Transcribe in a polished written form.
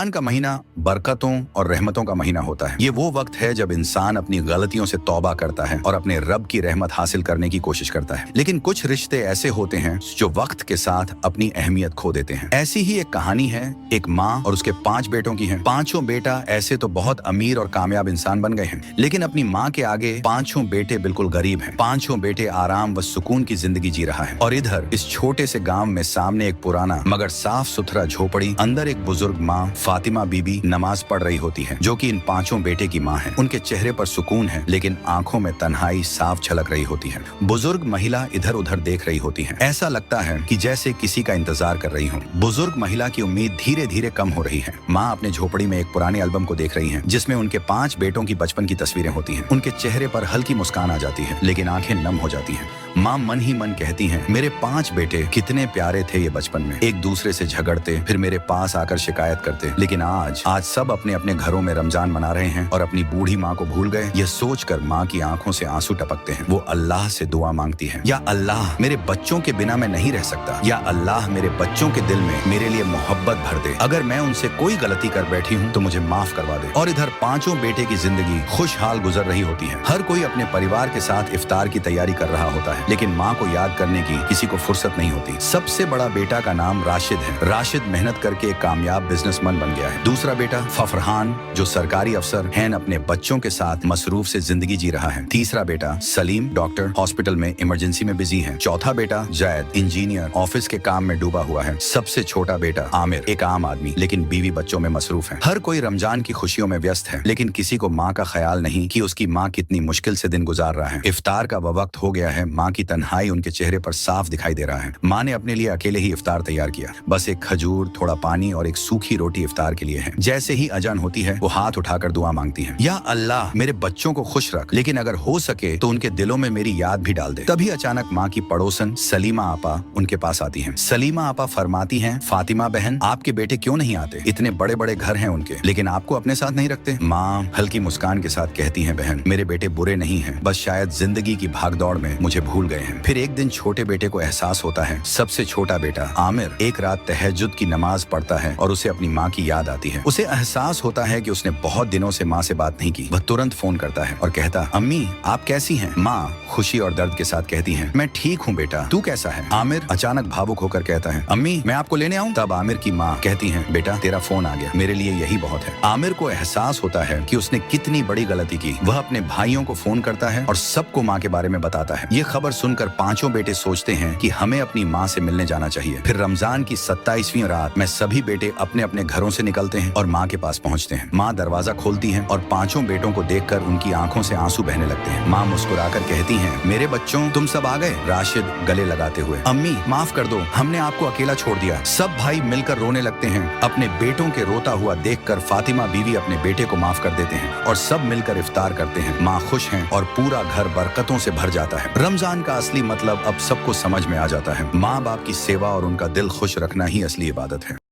रमजान का महीना बरकतों और रहमतों का महीना होता है। ये वो वक्त है जब इंसान अपनी गलतियों से तौबा करता है और अपने रब की रहमत हासिल करने की कोशिश करता है। लेकिन कुछ रिश्ते ऐसे होते हैं जो वक्त के साथ अपनी अहमियत खो देते हैं। ऐसी ही एक कहानी है एक माँ और उसके 5 बेटों की है। पांचों बेटा ऐसे तो बहुत अमीर और कामयाब इंसान बन गए हैं, लेकिन अपनी माँ के आगे पांचों बेटे बिल्कुल गरीब हैं। पांचों बेटे आराम व सुकून की जिंदगी जी रहा है और इधर इस छोटे से गांव में सामने एक पुराना मगर साफ सुथरा झोपड़ी, अंदर एक बुजुर्ग माँ फातिमा बीबी नमाज पढ़ रही होती है, जो कि इन पांचों बेटे की माँ है। उनके चेहरे पर सुकून है, लेकिन आंखों में तन्हाई साफ झलक रही होती है। बुजुर्ग महिला इधर उधर देख रही होती है। ऐसा लगता है कि जैसे किसी का इंतजार कर रही हो। बुजुर्ग महिला की उम्मीद धीरे धीरे कम हो रही है। माँ अपने झोपड़ी में एक पुराने एल्बम को देख रही है, जिसमें उनके 5 बेटों की बचपन की तस्वीरें होती हैं। उनके चेहरे पर हल्की मुस्कान आ जाती है, लेकिन आंखें नम हो जाती हैं। माँ मन ही मन कहती हैं, मेरे 5 बेटे कितने प्यारे थे ये बचपन में, एक दूसरे से झगड़ते, फिर मेरे पास आकर शिकायत करते, लेकिन आज सब अपने अपने घरों में रमजान मना रहे हैं और अपनी बूढ़ी माँ को भूल गए। ये सोचकर माँ की आंखों से आंसू टपकते हैं। वो अल्लाह से दुआ मांगती है, या अल्लाह मेरे बच्चों के बिना मैं नहीं रह सकता, या अल्लाह मेरे बच्चों के दिल में मेरे लिए मोहब्बत भर दे। अगर मैं उनसे कोई गलती कर बैठी हूँ तो मुझे माफ करवा दे। और इधर पांचों बेटे की जिंदगी खुशहाल गुजर रही होती है। हर कोई अपने परिवार के साथ इफ्तार की तैयारी कर रहा होता है, लेकिन माँ को याद करने की किसी को फुर्सत नहीं होती। सबसे बड़ा बेटा का नाम राशिद है। राशिद मेहनत करके एक कामयाब बिजनेसमैन बन गया है। दूसरा बेटा फफरहान, जो सरकारी अफसर है, अपने बच्चों के साथ मसरूफ से जिंदगी जी रहा है। तीसरा बेटा सलीम, डॉक्टर, हॉस्पिटल में इमरजेंसी में बिजी है। चौथा बेटा जैद, इंजीनियर, ऑफिस के काम में डूबा हुआ है। सबसे छोटा बेटा आमिर, एक आम आदमी, लेकिन बीवी बच्चों में मसरूफ है। हर कोई रमजान की खुशियों में व्यस्त है, लेकिन किसी को माँ का ख्याल नहीं कि उसकी माँ कितनी मुश्किल से दिन गुजार रहा है। इफ्तार का वो वक्त हो गया है। माँ की तन्हाई उनके चेहरे पर साफ दिखाई दे रहा है। माँ ने अपने लिए अकेले ही इफ्तार तैयार किया। बस एक खजूर, थोड़ा पानी और एक सूखी रोटी इफ्तार के लिए है। जैसे ही अजान होती है, वो हाथ उठाकर दुआ मांगती है, या अल्लाह मेरे बच्चों को खुश रख, लेकिन अगर हो सके तो उनके दिलों में मेरी याद भी डाल दे। तभी अचानक माँ की पड़ोसन सलीमा आपा उनके पास आती हैं। सलीमा आपा फरमाती हैं, फातिमा बहन, आपके बेटे क्यों नहीं आते? इतने बड़े बड़े घर हैं उनके, लेकिन आपको अपने साथ नहीं रखते? माँ हल्की मुस्कान के साथ कहती हैं, बहन मेरे बेटे बुरे नहीं हैं, बस शायद जिंदगी की भागदौड़ में मुझे भूल गए हैं। फिर एक दिन छोटे बेटे को एहसास होता है। सबसे छोटा बेटा आमिर एक रात तहज्जुद की नमाज पढ़ता है और उसे अपनी माँ की याद आती है। उसे एहसास होता है कि उसने बहुत दिनों से माँ से बात नहीं की। वह तुरंत फोन करता है और कहता, अम्मी आप कैसी हैं? माँ खुशी और दर्द के साथ कहती हैं, मैं ठीक हूँ बेटा, तू कैसा है? आमिर अचानक भावुक होकर कहता है, अम्मी मैं आपको लेने आऊँ? तब आमिर की माँ कहती है, बेटा तेरा फोन आ गया, मेरे लिए यही बहुत है। आमिर को एहसास होता है कि उसने कितनी बड़ी गलती की। वह अपने भाइयों को फोन करता है और सबको माँ के बारे में बताता है। ये खबर सुनकर पांचों बेटे सोचते हैं कि हमें अपनी माँ से मिलने जाना चाहिए। फिर रमजान की 27वीं रात में सभी बेटे अपने अपने घरों से निकलते हैं और माँ के पास पहुँचते हैं। माँ दरवाजा खोलती है और पांचों बेटों को देखकर उनकी आंखों से आंसू बहने लगते हैं। माँ मुस्कुराकर कहती हैं, मेरे बच्चों तुम सब आ गए? राशिद गले लगाते हुए, अम्मी माफ कर दो, हमने आपको अकेला छोड़ दिया। सब भाई मिलकर रोने लगते हैं। अपने बेटों के रोता हुआ देखकर फातिमा बीवी अपने बेटे को माफ कर देते हैं और सब मिलकर इफ्तार करते हैं। माँ खुश हैं और पूरा घर बरकतों से भर जाता है। रमजान का असली मतलब अब सबको समझ में आ जाता है। माँ बाप की सेवा और उनका दिल खुश रखना ही असली इबादत है।